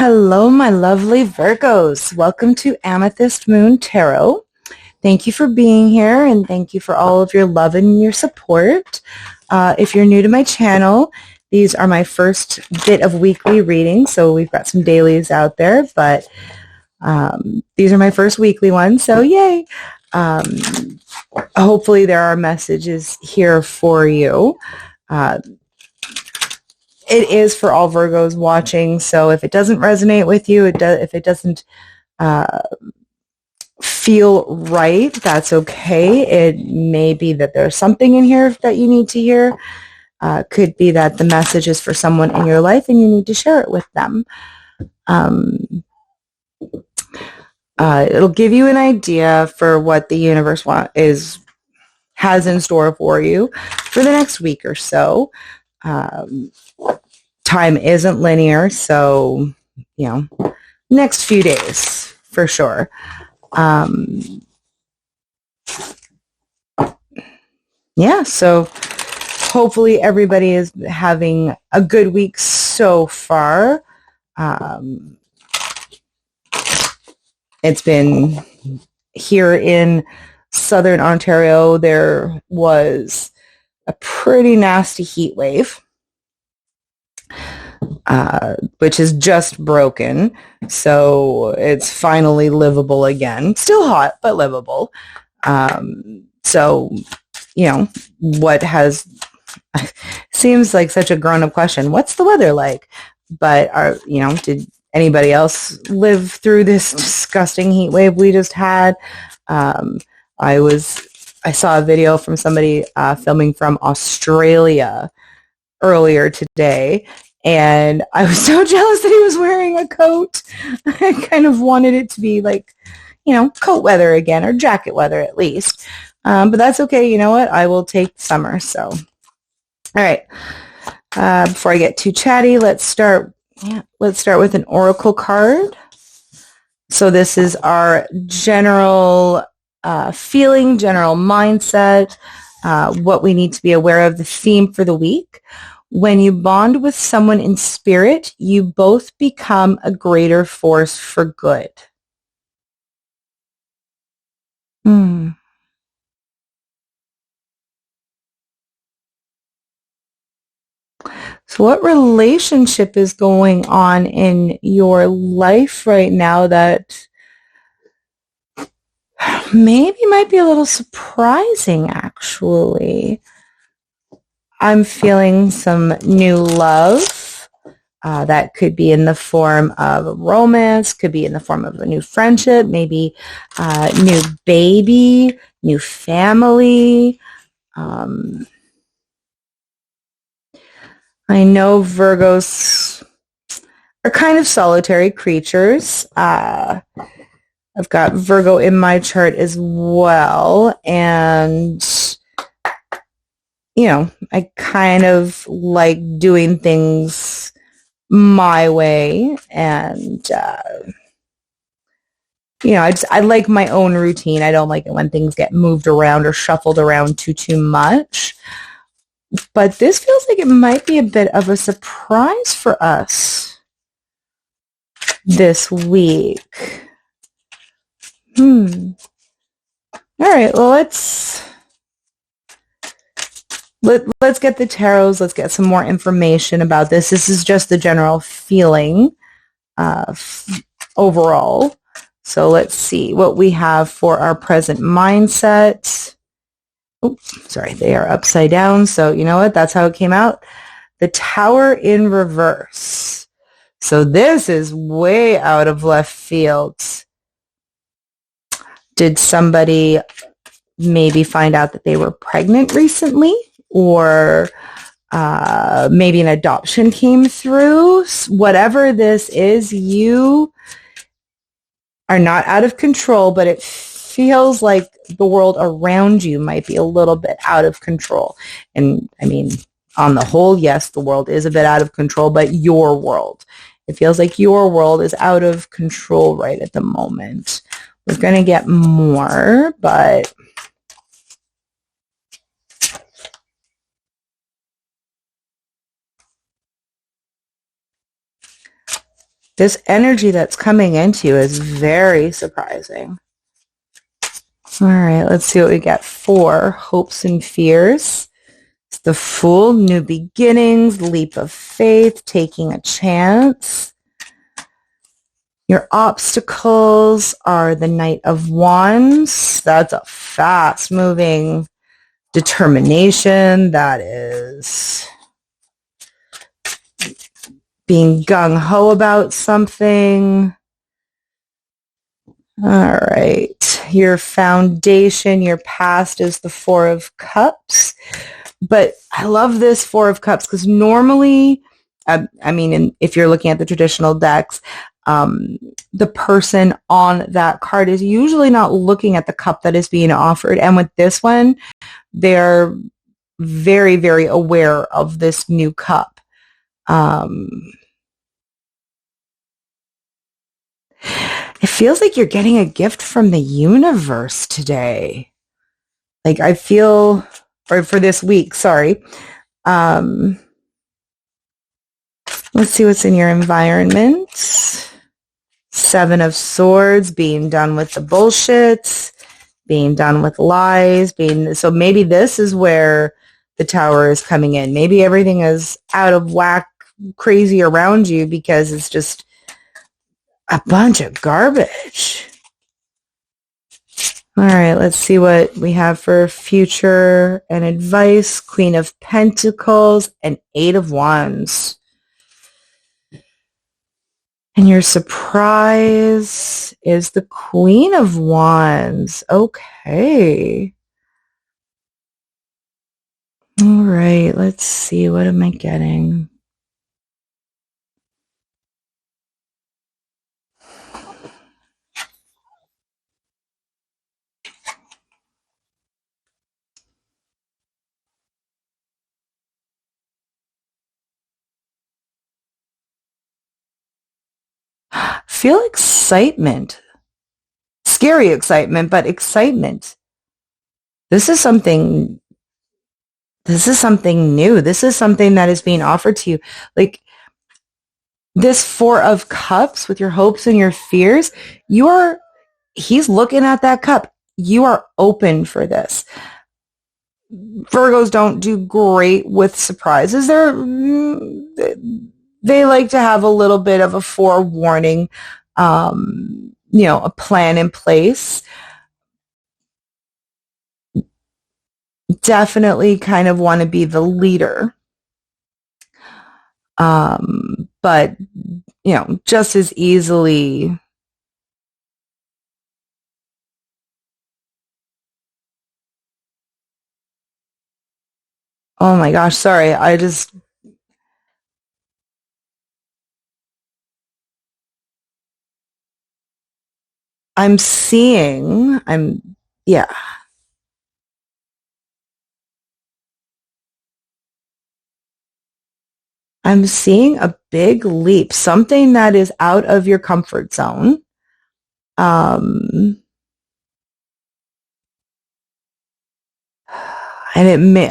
Hello, my lovely Virgos. Welcome to Amethyst Moon Tarot. Thank you for being here and thank you for all of your love and your support. If you're new to my channel, these are my first bit of weekly reading, so we've got some dailies out there, but these are my first weekly ones, so yay! Hopefully there are messages here for you. It is for all Virgos watching, so if it doesn't resonate with you, if it doesn't feel right, that's okay. It may be that there's something in here that you need to hear. Could be that the message is for someone in your life and you need to share it with them. It'll give you an idea for what the universe has in store for you for the next week or so. Time isn't linear, so, next few days for sure. So hopefully everybody is having a good week so far. It's been here in Southern Ontario, there was a pretty nasty heat wave, which is just broken. So it's finally livable again. Still hot, but livable. What seems like such a grown-up question. What's the weather like? But did anybody else live through this disgusting heat wave we just had? I saw a video from somebody filming from Australia earlier today, and I was so jealous that he was wearing a coat. I kind of wanted it to be like, coat weather again, or jacket weather at least. But that's okay. You know what? I will take summer. So, all right. Before I get too chatty, let's start with an oracle card. So this is our general feeling, general mindset, what we need to be aware of, the theme for the week. When you bond with someone in spirit, you both become a greater force for good. So what relationship is going on in your life right now that maybe might be a little surprising, actually? I'm feeling some new love. That could be in the form of a romance, could be in the form of a new friendship, maybe new baby, new family. I know Virgos are kind of solitary creatures. I've got Virgo in my chart as well, and I kind of like doing things my way, and I like my own routine. I don't like it when things get moved around or shuffled around too much. But this feels like it might be a bit of a surprise for us this week. All right, well, let's get the tarots. Let's get some more information about this. This is just the general feeling overall. So let's see what we have for our present mindset. Oops, sorry, they are upside down. So you know what? That's how it came out. The Tower in reverse. So this is way out of left field. Did somebody maybe find out that they were pregnant recently? Or maybe an adoption came through? Whatever this is, you are not out of control, but it feels like the world around you might be a little bit out of control. And I mean, on the whole, yes, the world is a bit out of control, but your world. It feels like your world is out of control right at the moment. We're going to get more, but This energy that's coming into you is very surprising. All right, let's see what we get. 4, hopes and fears. It's the Fool, new beginnings, leap of faith, taking a chance. Your obstacles are the Knight of Wands. That's a fast-moving determination. That is being gung-ho about something. All right. Your foundation, your past is the 4 of Cups. But I love this 4 of Cups because normally, if you're looking at the traditional decks, the person on that card is usually not looking at the cup that is being offered. And with this one, they're very, very aware of this new cup. It feels like you're getting a gift from the universe today. Like I feel, or for this week, sorry. Let's see what's in your environment. 7 of Swords, being done with the bullshit, being done with lies, so maybe this is where the Tower is coming in. Maybe everything is out of whack, crazy around you because it's just a bunch of garbage. All right, let's see what we have for future and advice. Queen of Pentacles and 8 of Wands. And your surprise is the Queen of Wands. Okay. All right, let's see. What am I getting? Feel excitement. Scary excitement, but excitement. This is something new. This is something that is being offered to you. Like this 4 of Cups with your hopes and your fears, he's looking at that cup. You are open for this. Virgos don't do great with surprises. They like to have a little bit of a forewarning, a plan in place. Definitely kind of want to be the leader. But, just as easily oh my gosh, sorry. I'm seeing a big leap, something that is out of your comfort zone. And it may,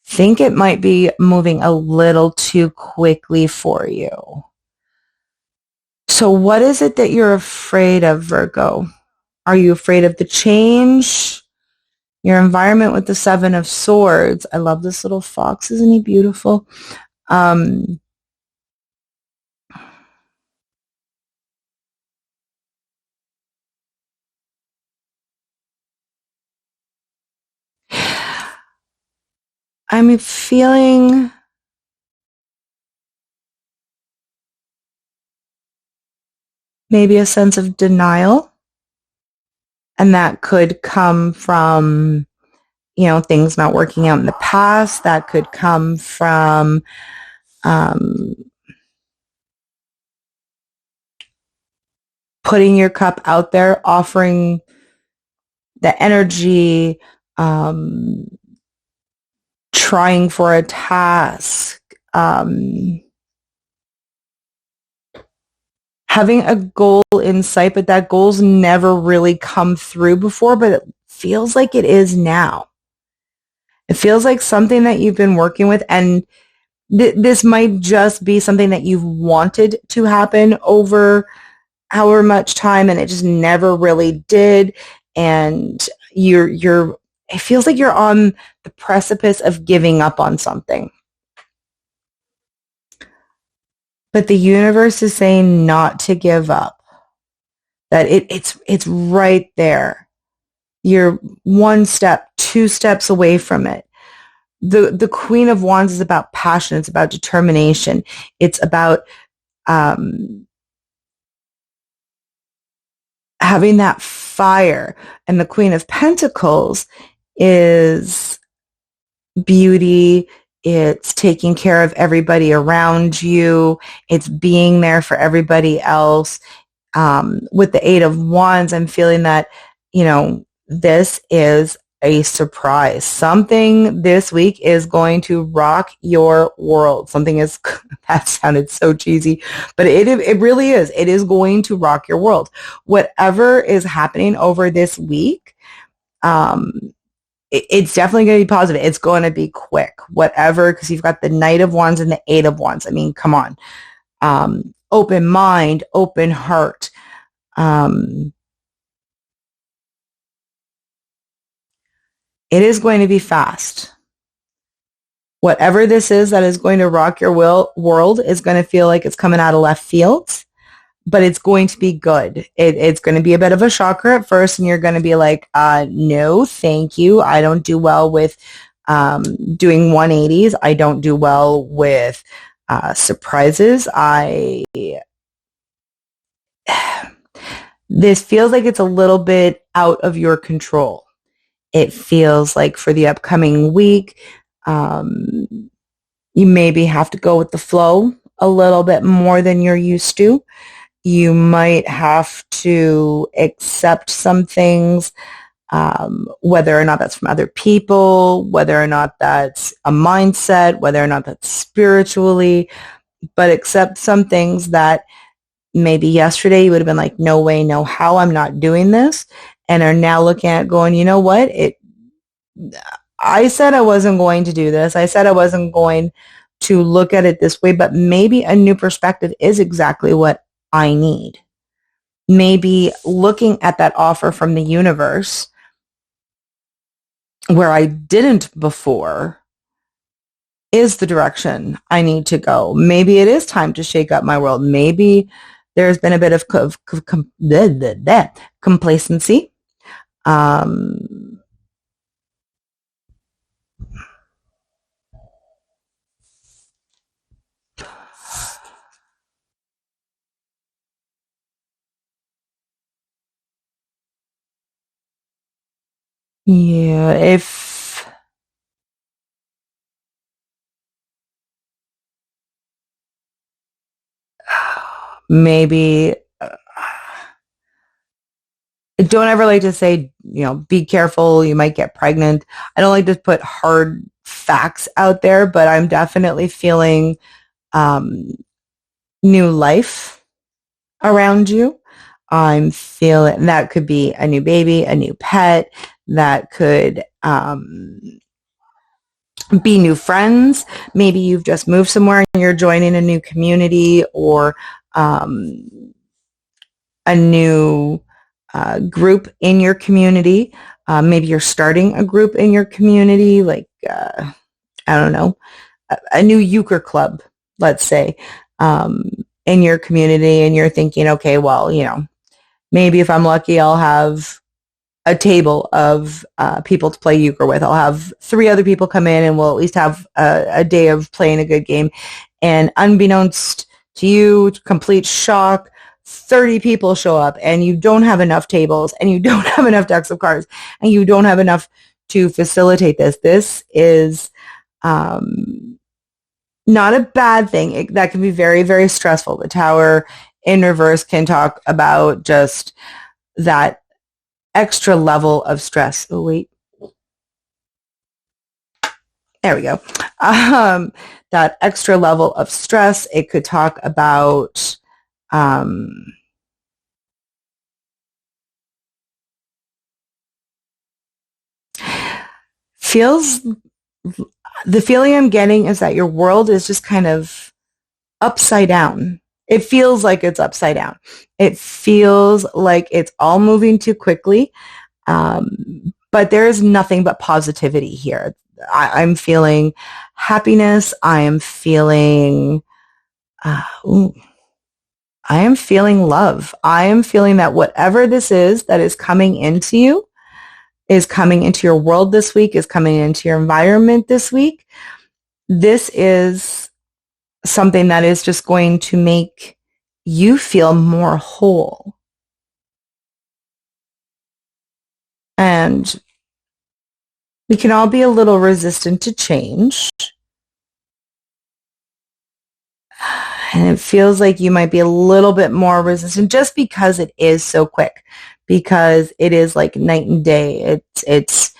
think it might be moving a little too quickly for you. So what is it that you're afraid of, Virgo? Are you afraid of the change? Your environment with the 7 of Swords. I love this little fox. Isn't he beautiful? I'm feeling maybe a sense of denial. And that could come from, things not working out in the past. That could come from putting your cup out there, offering the energy, trying for a task, having a goal in sight, but that goal's never really come through before, but it feels like it is now. It feels like something that you've been working with, and This might just be something that you've wanted to happen over however much time and it just never really did. And it feels like you're on the precipice of giving up on something. But the universe is saying not to give up, that it's right there. You're one step, two steps away from it. The Queen of Wands is about passion. It's about determination. It's about having that fire. And the Queen of Pentacles is beauty. It's taking care of everybody around you. It's being there for everybody else. With the Eight of Wands, I'm feeling that, this is a surprise. Something this week is going to rock your world. Something is, that sounded so cheesy, but it really is. It is going to rock your world. Whatever is happening over this week, it's definitely going to be positive. It's going to be quick, whatever, because you've got the Knight of Wands and the Eight of Wands. I mean, come on. Open mind, open heart. It is going to be fast. Whatever this is that is going to rock your world is going to feel like it's coming out of left field, but it's going to be good. It's going to be a bit of a shocker at first, and you're going to be like, no, thank you. I don't do well with doing 180s. I don't do well with surprises. This feels like it's a little bit out of your control. It feels like for the upcoming week, you maybe have to go with the flow a little bit more than you're used to. You might have to accept some things, whether or not that's from other people, whether or not that's a mindset, whether or not that's spiritually, but accept some things that maybe yesterday you would have been like, no way, no how, I'm not doing this, and are now looking at going, you know what? I said I wasn't going to do this. I said I wasn't going to look at it this way, but maybe a new perspective is exactly what I need. Maybe looking at that offer from the universe where I didn't before is the direction I need to go. Maybe it is time to shake up my world. Maybe there's been a bit of complacency. Yeah, if maybe I don't ever like to say, be careful, you might get pregnant. I don't like to put hard facts out there, but I'm definitely feeling new life around you. I'm feeling that could be a new baby, a new pet, that could be new friends. Maybe you've just moved somewhere and you're joining a new community or a new group in your community. Maybe you're starting a group in your community, like, I don't know, a new euchre club, let's say, in your community, and you're thinking, okay, well, maybe if I'm lucky, I'll have a table of people to play euchre with. I'll have 3 other people come in and we'll at least have a day of playing a good game. And unbeknownst to you, complete shock, 30 people show up and you don't have enough tables and you don't have enough decks of cards and you don't have enough to facilitate this. This is not a bad thing. That can be very, very stressful. The Tower in reverse can talk about just that extra level of stress. Oh, wait. There we go. That extra level of stress. It could talk about feels, The feeling I'm getting is that your world is just kind of upside down. It feels like it's upside down. It feels like it's all moving too quickly. But there is nothing but positivity here. I'm feeling happiness. I am feeling, ooh, I am feeling love. I am feeling that whatever this is that is coming into you, is coming into your world this week, is coming into your environment this week. This is something that is just going to make you feel more whole. And we can all be a little resistant to change. And it feels like you might be a little bit more resistant just because it is so quick, because it is like night and day. It's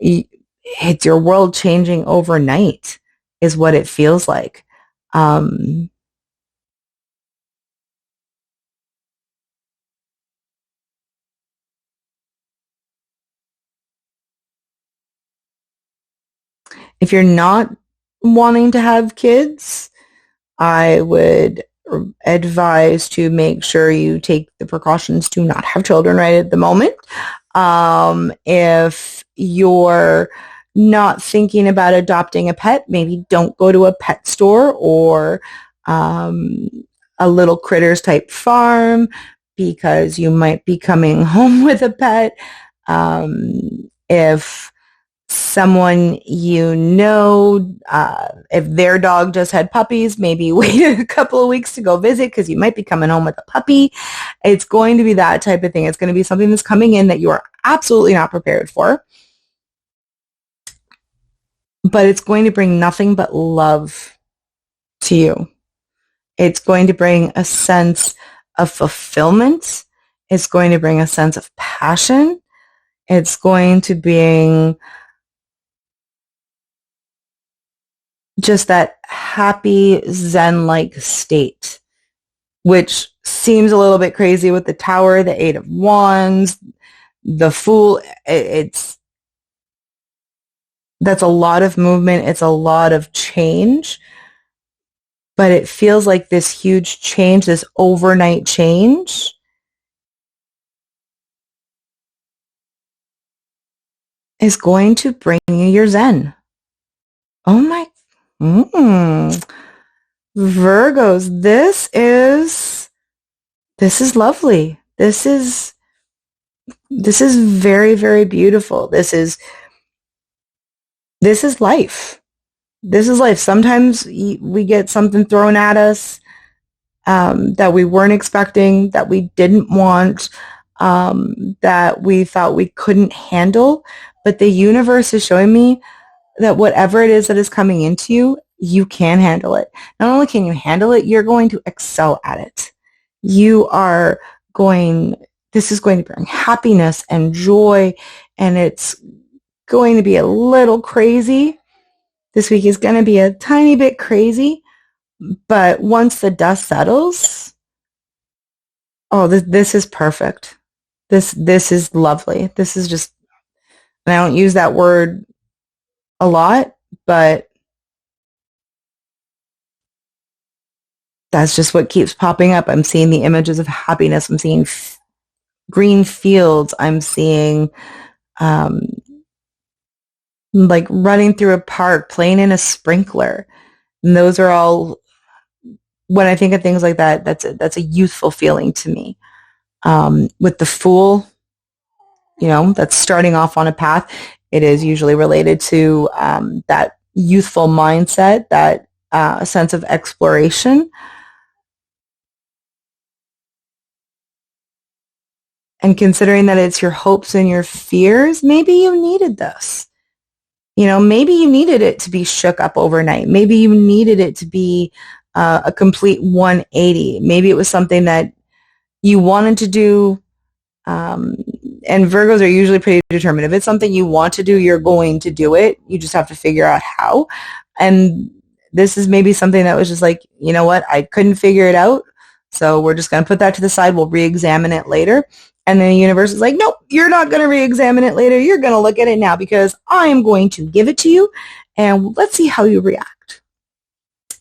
your world changing overnight is what it feels like. If you're not wanting to have kids, I would advise to make sure you take the precautions to not have children right at the moment. If you're not thinking about adopting a pet, maybe don't go to a pet store or a little critters type farm, because you might be coming home with a pet. If someone you know, if their dog just had puppies, maybe wait a couple of weeks to go visit because you might be coming home with a puppy. It's going to be that type of thing. It's going to be something that's coming in that you are absolutely not prepared for. But it's going to bring nothing but love to you. It's going to bring a sense of fulfillment. It's going to bring a sense of passion. It's going to bring just that happy Zen-like state, which seems a little bit crazy with the Tower, the Eight of Wands, the Fool. That's a lot of movement. It's a lot of change. But it feels like this huge change, this overnight change, is going to bring you your Zen. Oh my, Virgos, this is lovely. This is very, very beautiful. This is life. This is life. Sometimes we get something thrown at us that we weren't expecting, that we didn't want, that we thought we couldn't handle. But the universe is showing me that whatever it is that is coming into you, you can handle it. Not only can you handle it, you're going to excel at it. This is going to bring happiness and joy, and it's going to be a little crazy. This week is going to be a tiny bit crazy, but once the dust settles, this is perfect. This is lovely. This is just, and I don't use that word a lot, but that's just what keeps popping up. I'm seeing the images of happiness. I'm seeing green fields. I'm seeing like running through a park, playing in a sprinkler. And those are all, when I think of things like that, that's a youthful feeling to me. With the Fool, that's starting off on a path. It is usually related to that youthful mindset, that sense of exploration. And considering that it's your hopes and your fears, maybe you needed this. Maybe you needed it to be shook up overnight. Maybe you needed it to be a complete 180. Maybe it was something that you wanted to do. And Virgos are usually pretty determined. If it's something you want to do, you're going to do it. You just have to figure out how. And this is maybe something that was just like, you know what? I couldn't figure it out. So we're just going to put that to the side. We'll re-examine it later. And then the universe is like, nope, you're not going to re-examine it later. You're going to look at it now because I am going to give it to you. and let's see how you react.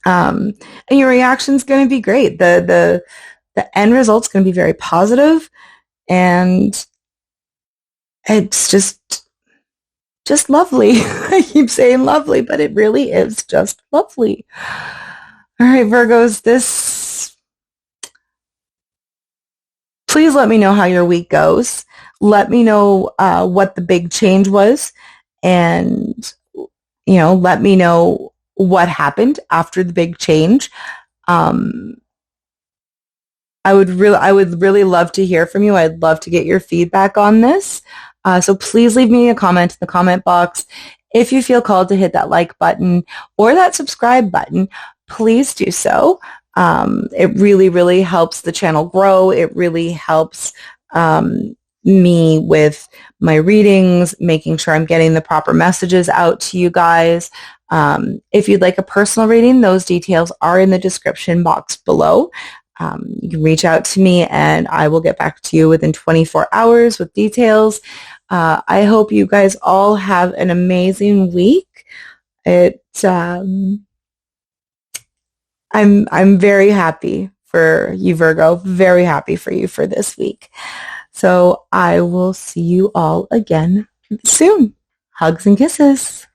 And your reaction's going to be great. The end result's going to be very positive, and it's just lovely. I keep saying lovely, but it really is just lovely. All right, Virgos, please let me know how your week goes. Let me know what the big change was, and let me know what happened after the big change. I would really love to hear from you. I'd love to get your feedback on this. So please leave me a comment in the comment box. If you feel called to hit that like button or that subscribe button, please do so. It really, really helps the channel grow. It really helps me with my readings, making sure I'm getting the proper messages out to you guys. If you'd like a personal reading, those details are in the description box below. You can reach out to me and I will get back to you within 24 hours with details. I hope you guys all have an amazing week. I'm very happy for you, Virgo. Very happy for you for this week. So I will see you all again soon. Hugs and kisses.